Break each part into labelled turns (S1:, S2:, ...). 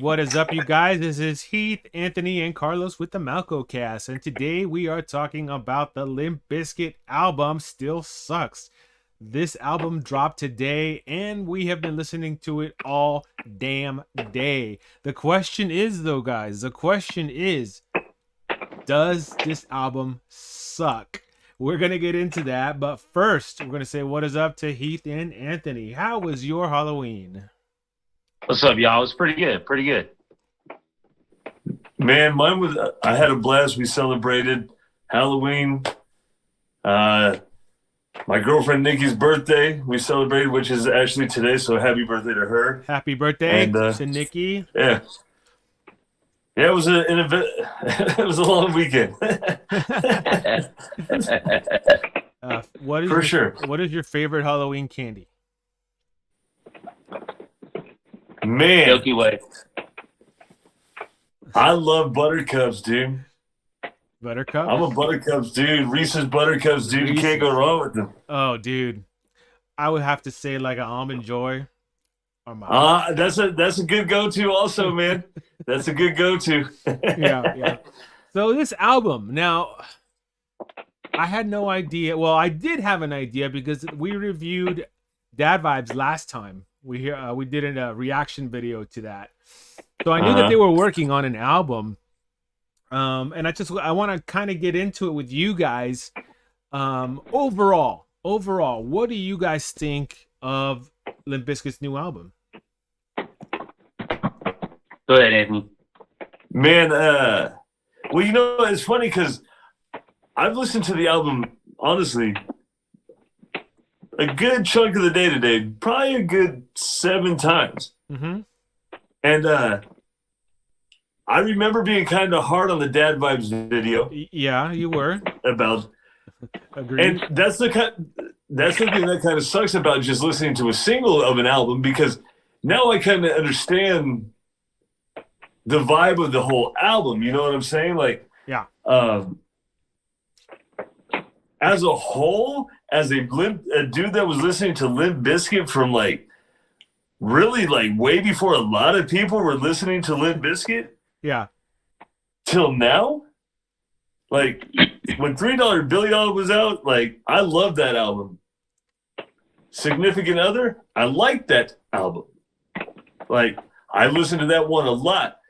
S1: What is up, you guys? This is Heath, Anthony, and Carlos with the MalcoCast, and today we are talking about the Limp Bizkit album, Still Sucks. This album dropped today, and we have been listening to it all damn day. The question is, though, guys, does this album suck? We're going to get into that, but first, we're going to say what is up to Heath and Anthony. How was your Halloween?
S2: What's up, y'all? It's pretty good. Pretty good.
S3: Man, mine was, I had a blast. We celebrated Halloween. My girlfriend Nikki's birthday, we celebrated, which is actually today, so happy birthday to her.
S1: Happy birthday to Nikki.
S3: Yeah. Yeah, it was an event. It was a long weekend.
S1: What is your favorite Halloween candy?
S3: Man,
S2: Milky Way.
S3: I love Buttercups, dude.
S1: Buttercups?
S3: I'm a Buttercups dude. Reese's Buttercups, dude.
S1: Reese's.
S3: You can't go wrong with them.
S1: Oh, dude. I would have to say like an Almond Joy. Or
S3: That's a good go-to also, man. That's a good go-to.
S1: yeah. So this album, now, I had no idea. Well, I did have an idea because we reviewed Dad Vibes last time. We did a reaction video to that. So I knew that they were working on an album. And I want to kind of get into it with you guys. Overall, what do you guys think of Limp Bizkit's new album?
S2: Go ahead, Anthony.
S3: Man, well, you know, it's funny because I've listened to the album, honestly, a good chunk of the day today, probably a good 7 times.
S1: Mm-hmm.
S3: And I remember being kind of hard on the Dad Vibes video.
S1: Yeah, you were.
S3: About.
S1: Agreed.
S3: And that's the thing that kind of sucks about just listening to a single of an album, because now I kind of understand the vibe of the whole album. You know what I'm saying? Like,
S1: yeah.
S3: As a whole, as a dude that was listening to Limp Bizkit from really way before a lot of people were listening to Limp Bizkit.
S1: Yeah.
S3: Till now, when $3 Billy Dollar was out, I love that album. Significant Other, I like that album. I listened to that one a lot.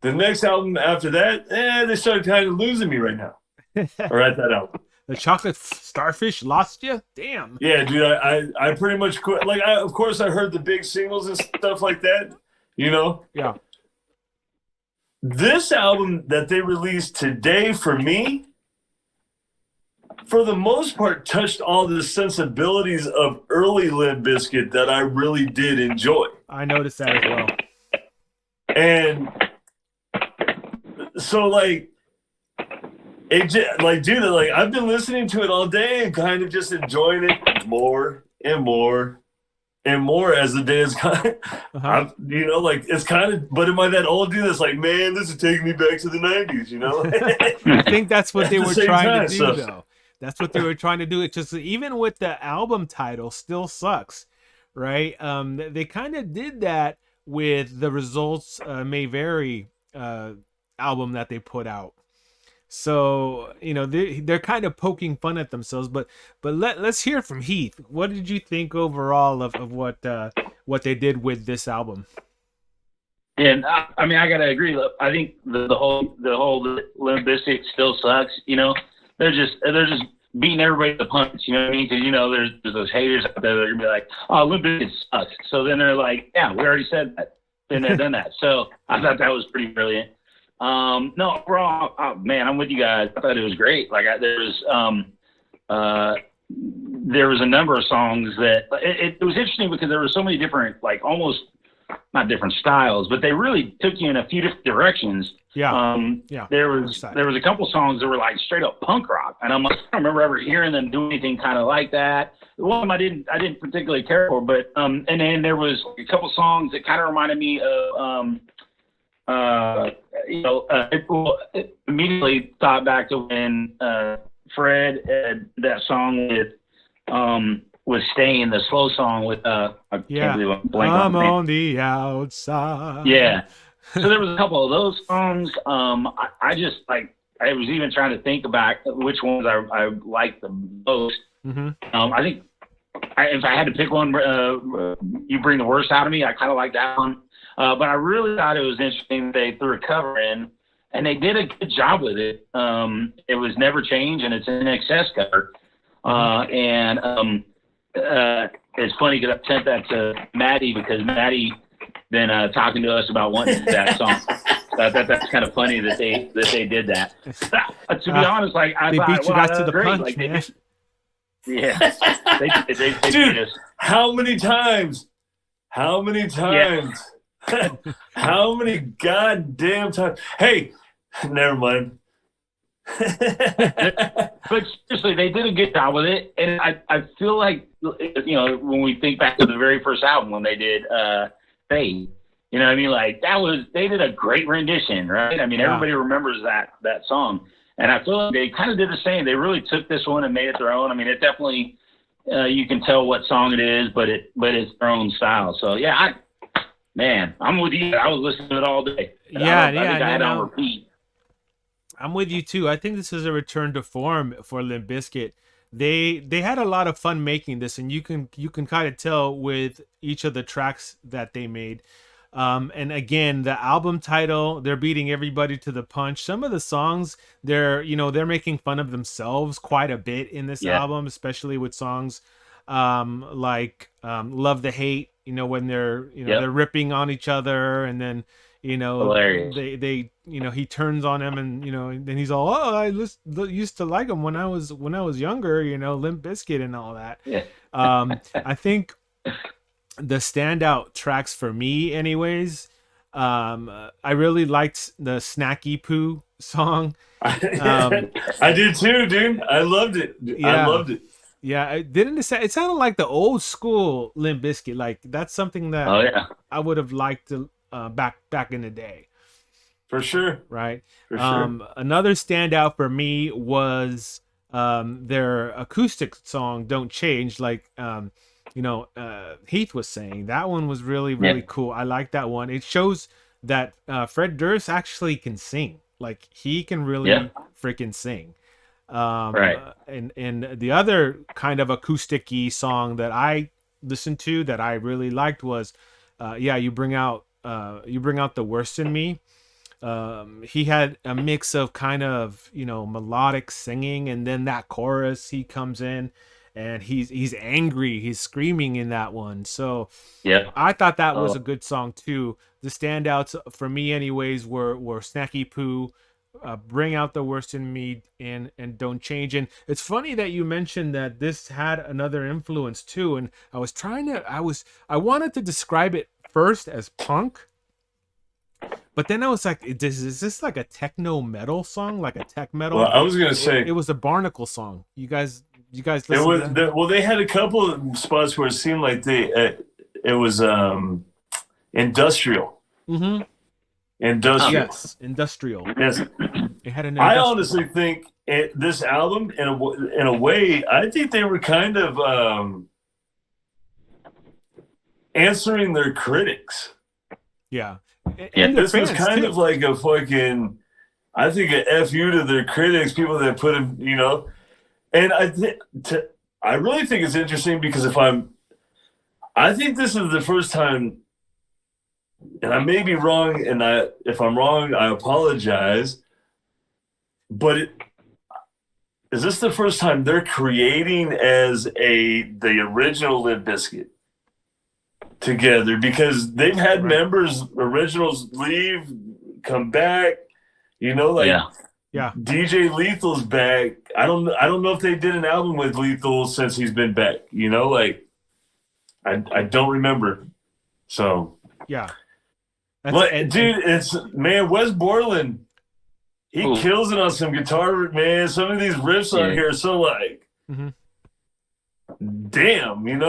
S3: The next album after that, they started kind of losing me right now. Or at that album.
S1: The Chocolate Starfish lost you? Damn.
S3: Yeah, dude, I pretty much quit. Of course, I heard the big singles and stuff like that, you know?
S1: Yeah.
S3: This album that they released today, for me, for the most part, touched all the sensibilities of early Limp Bizkit that I really did enjoy.
S1: I noticed that as well.
S3: And so, I've been listening to it all day and kind of just enjoying it more and more and more as the day has gone. It's kind of, but am I that old dude that's like, man, this is taking me back to the 90s, you know?
S1: I think that's what they were trying to do,
S3: so.
S1: though. That's what they were trying to do. It's just, even with the album title, Still Sucks, right? They kind of did that with the Results May Vary album that they put out. So, they're kind of poking fun at themselves, but let's hear from Heath. What did you think overall of what they did with this album?
S2: And I gotta agree. I think the whole Limp Bizkit Still Sucks. They're just beating everybody to the punch. You know what I mean? Because there's those haters out there that are gonna be like, "Oh, Limp Bizkit sucks." So then they're like, "Yeah, we already said that. Been there, done that." So I thought that was pretty brilliant. No, overall, man, I'm with you guys. I thought it was great. There was a number of songs that it was interesting because there were so many different, almost not different styles, but they really took you in a few different directions.
S1: Yeah.
S2: There was a couple songs that were straight up punk rock, and I don't remember ever hearing them do anything kind of like that. One I didn't particularly care for, but and then there was a couple songs that kind of reminded me of it immediately thought back to when Fred had that song with Stain, the slow song with I can't believe I'm blanking
S1: I'm on the outside.
S2: Yeah. So there was a couple of those songs. I just like, I was even trying to think about which ones I liked the most. I think if I had to pick one, You Bring the Worst Out of Me, I kind of like that one. But I really thought it was interesting that they threw a cover in, and they did a good job with it. It was Never Change, and it's an excess cover. It's funny because I sent that to Maddie because Maddie been talking to us about wanting that song. That's kind of funny that they did that. To be honest, like I
S1: they
S2: thought,
S1: beat you guys to the
S2: great.
S1: punch,
S2: Like,
S1: man.
S2: Yeah, they
S3: Dude,
S2: beat us.
S3: how many times? How many times? How many goddamn times? Hey, never mind.
S2: But seriously, they did a good job with it, and I feel like, you know, when we think back to the very first album when they did Fade, you know what I mean? Like they did a great rendition, right? I mean, everybody remembers that song, and I feel like they kind of did the same. They really took this one and made it their own. I mean, it definitely you can tell what song it is, but it's their own style. So yeah, I'm with you. I was listening to it all day. I think I had it on repeat.
S1: I'm with you too. I think this is a return to form for Limp Bizkit. They had a lot of fun making this, and you can kind of tell with each of the tracks that they made. And again, the album title, they're beating everybody to the punch. Some of the songs, they're making fun of themselves quite a bit in this album, especially with songs like Love the Hate, when they're they're ripping on each other, and then
S2: Hilarious.
S1: they he turns on him, and then he's all, oh, I used to like him when I was younger, Limp Bizkit and all that. I think the standout tracks for me anyways, I really liked the Snacky Poo song.
S3: I did too, dude. I loved it. I loved it.
S1: Yeah, it sounded like the old school Limp Bizkit. Like that's something that I would have liked to back in the day.
S3: For sure.
S1: Right.
S3: For sure.
S1: Another standout for me was their acoustic song Don't Change, like Heath was saying. That one was really cool. I like that one. It shows that Fred Durst actually can sing. Like he can really freaking sing. Right. And the other kind of acoustic-y song that I listened to that I really liked was You Bring Out the Worst in Me. He had a mix of kind of melodic singing, and then that chorus he comes in and he's angry, he's screaming in that one. So I thought that was a good song too. The standouts for me anyways were Snacky Poo, Bring Out the Worst in Me, and Don't Change. And it's funny that you mentioned that this had another influence too, and I wanted to describe it first as punk, but then I was like, is this like a techno metal song, like a tech metal?
S3: Well, I was gonna say
S1: it was a Barnacle song. You guys listen to that?
S3: Well, they had a couple of spots where it seemed like it was industrial.
S1: Mm-hmm.
S3: Industrial.
S1: Yes, industrial.
S3: Yes.
S1: It had an
S3: I honestly think this album, in a way, I think they were kind of answering their critics.
S1: Yeah.
S3: This was kind of like a fucking, I think, a FU to their critics, people that put them, And I really think it's interesting because I think this is the first time, and I may be wrong, and if I'm wrong, I apologize. But is this the first time they're creating as the original Limp Bizkit together? Because they've had originals leave, come back, DJ Lethal's back. I don't know if they did an album with Lethal since he's been back. I don't remember. So dude, Wes Borland, he kills it on some guitar, man. Some of these riffs on here are so like, damn,
S2: He's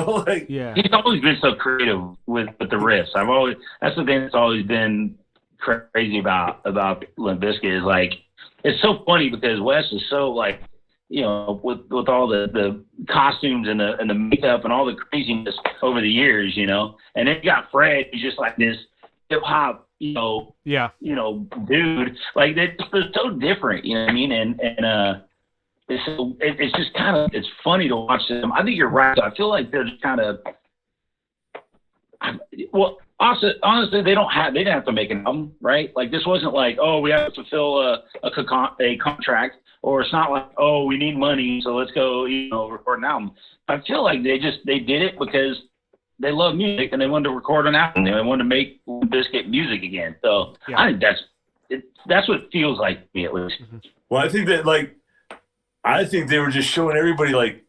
S2: always been so creative with the riffs. That's the thing that's always been crazy about Limp Bizkit is like, it's so funny because Wes is so like, with all the costumes and the makeup and all the craziness over the years, and then you got Fred, who's just like this hip hop,
S1: Yeah.
S2: Dude, like they're so different, you know what I mean? And it's just kind of, it's funny to watch them. I think you're right. I feel like they're just kind of, well, honestly, they didn't have to make an album, right? Like this wasn't like, oh, we have to fulfill a contract, or it's not like, oh, we need money, so let's go, record an album. I feel like they did it because they love music and they wanted to record an album. They wanted to make Limp Bizkit music again. So yeah. I think that's what it feels like to me, at least.
S3: Well, I think they were just showing everybody, like,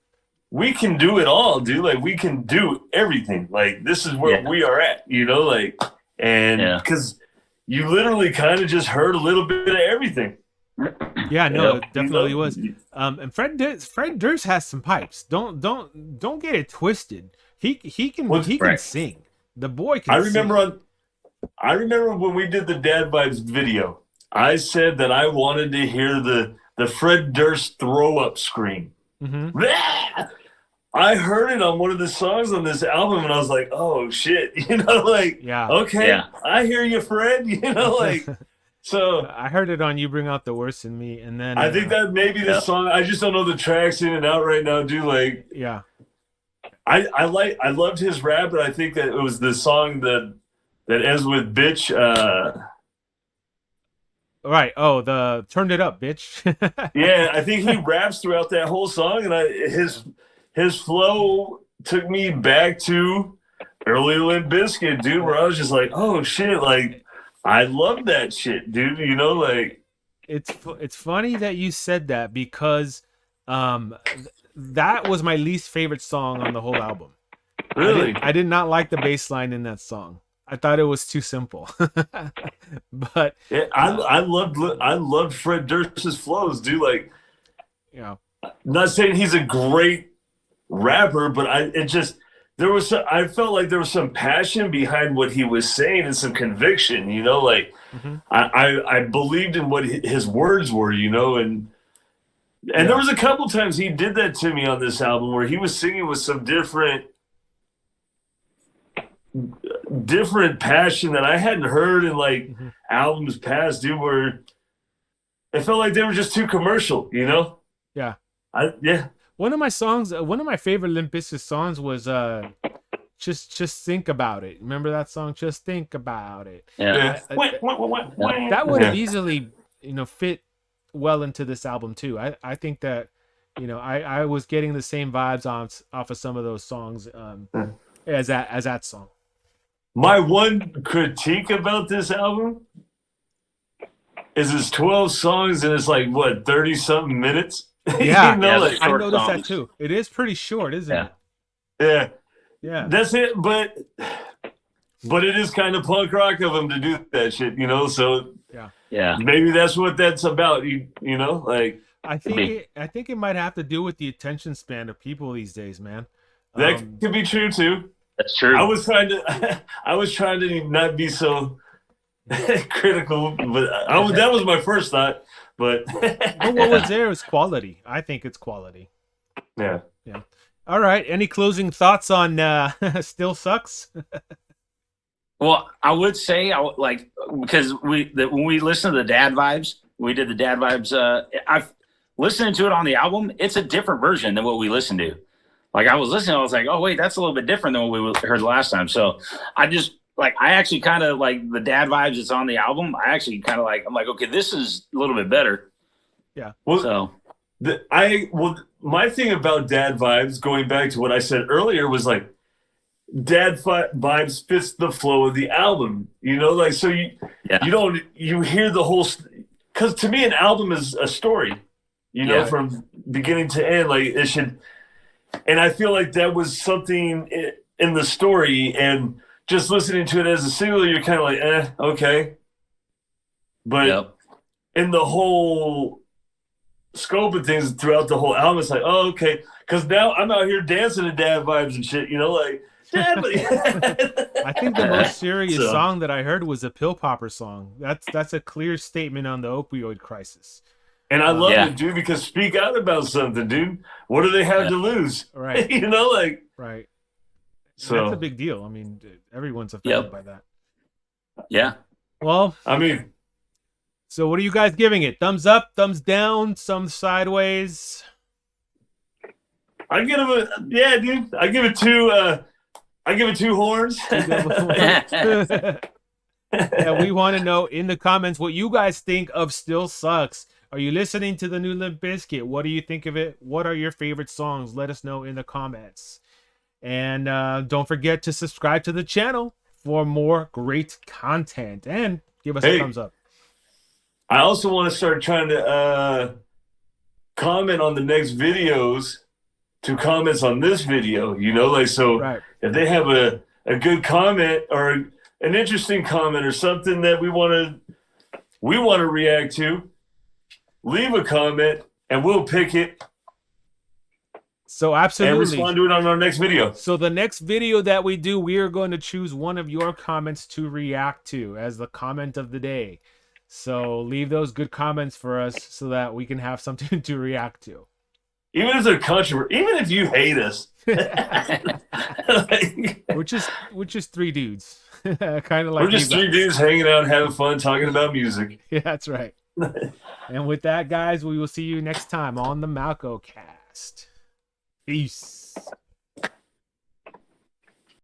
S3: we can do it all, dude. Like, we can do everything. Like, this is where we are at, like, and because you literally kind of just heard a little bit of everything.
S1: Yeah, no, it definitely was. And Fred Durst has some pipes. Don't get it twisted. He can sing. The boy can sing.
S3: I remember when we did the Dad Vibes video, I said that I wanted to hear the Fred Durst throw up scream. Mm-hmm. I heard it on one of the songs on this album, and I was like, "Oh shit!" Okay, I hear you, Fred. So
S1: I heard it on "You Bring Out the Worst in Me," and then
S3: I think that maybe the song. I just don't know the tracks in and out right now, dude. Like,
S1: yeah,
S3: I loved his rap, but I think that it was the song that ends with "bitch."
S1: Right. Oh, the "Turned It Up, Bitch."
S3: Yeah, I think he raps throughout that whole song, and his flow took me back to early Limp Bizkit, dude, where I was just like, oh shit, like I love that shit, dude. Like
S1: it's funny that you said that because that was my least favorite song on the whole album.
S3: Really?
S1: I did not like the bass line in that song. I thought it was too simple. But
S3: yeah, I loved Fred Durst's flows, dude. Like, I'm not saying he's a great rapper, but I felt like there was some passion behind what he was saying and some conviction, like I believed in what his words were, and there was a couple times he did that to me on this album where he was singing with some different passion that I hadn't heard in like albums past, dude, where it felt like they were just too commercial,
S1: Yeah. One of my favorite Limp Bizkit songs was just Think About It. Remember that song? Just Think About It.
S2: Yeah.
S1: That would have easily, fit well into this album too. I think that, I was getting the same vibes off of some of those songs as that song.
S3: My one critique about this album is it's 12 songs and it's like, what, 30-something minutes?
S1: Yeah, I noticed that too. It is pretty short, isn't it?
S3: Yeah.
S1: Yeah.
S3: That's it, but it is kind of punk rock of him to do that shit, so
S2: yeah.
S3: Maybe that's what that's about, like
S1: I think it might have to do with the attention span of people these days, man.
S3: That could be true too.
S2: That's true.
S3: I was trying to not be so critical, but that was my first thought. But
S1: what was there is quality. I think it's quality.
S3: Yeah.
S1: All right. Any closing thoughts on Still Sucks?
S2: Well, I would say because when we listen to the Dad Vibes, we did the Dad Vibes. I've listened to it on the album. It's a different version than what we listened to. Like I was listening, I was like, oh wait, that's a little bit different than what we heard last time. So I actually kind of like the Dad Vibes that's on the album. I actually kind of I'm like, okay, this is a little bit better.
S1: Yeah.
S3: Well, my thing about Dad Vibes, going back to what I said earlier, was like Dad Vibes fits the flow of the album. So you hear the whole, because to me an album is a story. From beginning to end, like it should. And I feel like that was something in the story, and just listening to it as a single, you're kind of like, okay. But in the whole scope of things throughout the whole album, it's like, oh, okay. Because now I'm out here dancing to Dad Vibes and shit, like, Dad.
S1: I think the most serious song that I heard was a Pill Popper song. That's a clear statement on the opioid crisis.
S3: And I love it, dude, because speak out about something, dude. What do they have to lose?
S1: Right. Right.
S3: So
S1: that's a big deal. I mean, everyone's affected by that.
S2: Yeah.
S1: Well,
S3: I mean,
S1: so what are you guys giving it? Thumbs up, thumbs down, some sideways?
S3: I give him a yeah, dude. I give it two horns.
S1: Yeah, we want to know in the comments what you guys think of Still Sucks. Are you listening to the new Limp Bizkit? What do you think of it? What are your favorite songs? Let us know in the comments. And don't forget to subscribe to the channel for more great content. And give us a thumbs up.
S3: I also want to start trying to comment on the next videos to comments on this video. You know, like, so
S1: Right.
S3: if they have a good comment or an interesting comment or something that we want to react to, leave a comment and we'll pick it.
S1: So absolutely.
S3: And respond to it on our next video.
S1: So the next video that we do, we are going to choose one of your comments to react to as the comment of the day. So leave those good comments for us so that we can have something to react to.
S3: Even if they're controversial, even if you hate us.
S1: We're just three dudes. Kind of like
S3: we're just three dudes hanging out, having fun, talking about music.
S1: Yeah, that's right. And with that, guys, we will see you next time on the MalcoCast. Peace.